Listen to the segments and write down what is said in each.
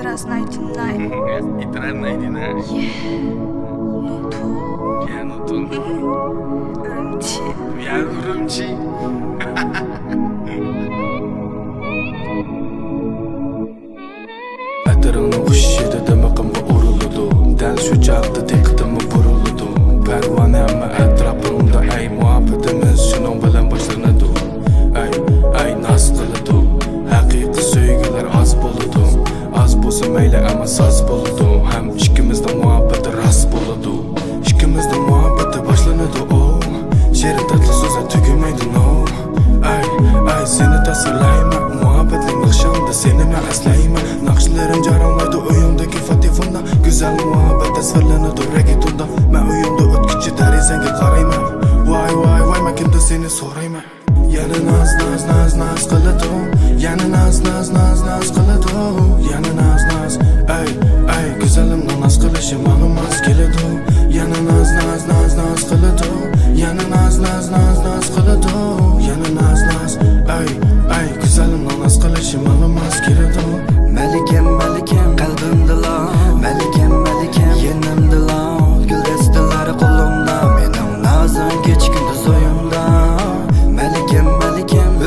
Itras 99. Itras 99. Yeah. Nutu. Ya Nutu. Urumqi. Ya Urumqi. Atirını xush edi dimaqimga urildi. Dal shu chaqda diqqatimni burildi. Parvona amma atrofimda ay muhabbatimiz shuning bilan boshlanadi. Ay nas qiladi. Haqiqiy sevgilar az bo'ladi. Az bo'lsa mayli amma soz bo'ladi. Ham ikkimizning muhabbati rost bo'ladi. Ikkimizning muhabbati boshlanadi. She'ri tatli so'zlar tugamaydi. Ay seni tasvirlayman. Muhabbatli naqshamda seni men aslayman. Naqshlarim jaranglaydi o'yimdagi fotofonda. Go'zal muhabbat tasvirlanadi reggaetonda. Men uyimda o'tkichi derazangga qarayman. Voy men kimda seni so'rayman. Yana naz qiladi. Yana naz qiladi. Yana naz. Ay go'zalimni naz qilishi ma'lummas keladi. Yana naz qiladi. Yana naz qiladi. Yana naz. Ay go'zalimni naz qilishi ma'lummas keladi. Malikem qalbimdala. Malikem yenimdala. Guldastalari qo'limda. Mening nazim kechkunda so'yimda. Malikem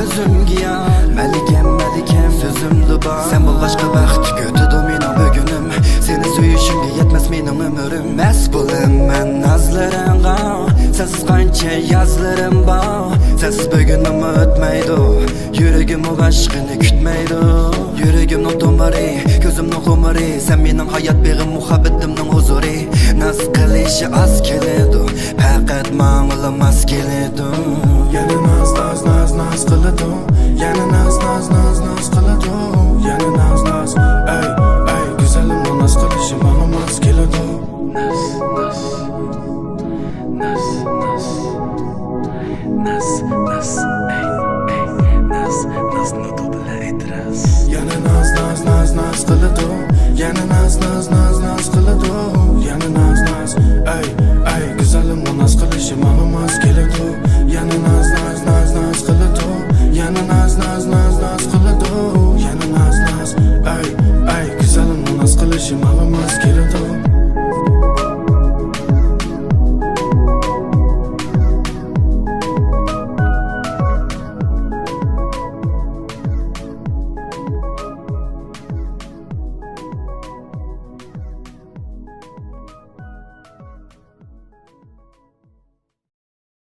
o'zimga ya. Malikem so'zimda bor. Sen bo'lg'achqa baxt ko'tadi mening bugunim. Seni suyishimga yetmas mening umrim. Mas bo'laman nazlaringga. Sensiz qancha yazlarim bor. Sensiz bugunim o'tmaydi. Yuragim boshqani kutmaydi. Yuragimning tomiri, ko'zimning xumiri. Sen mening hayot beg'im muhabbatimning huzuri. Naz qilishi az keladi. Faqat ma'nolim az keladi. Yana naz qiladi. Yana naz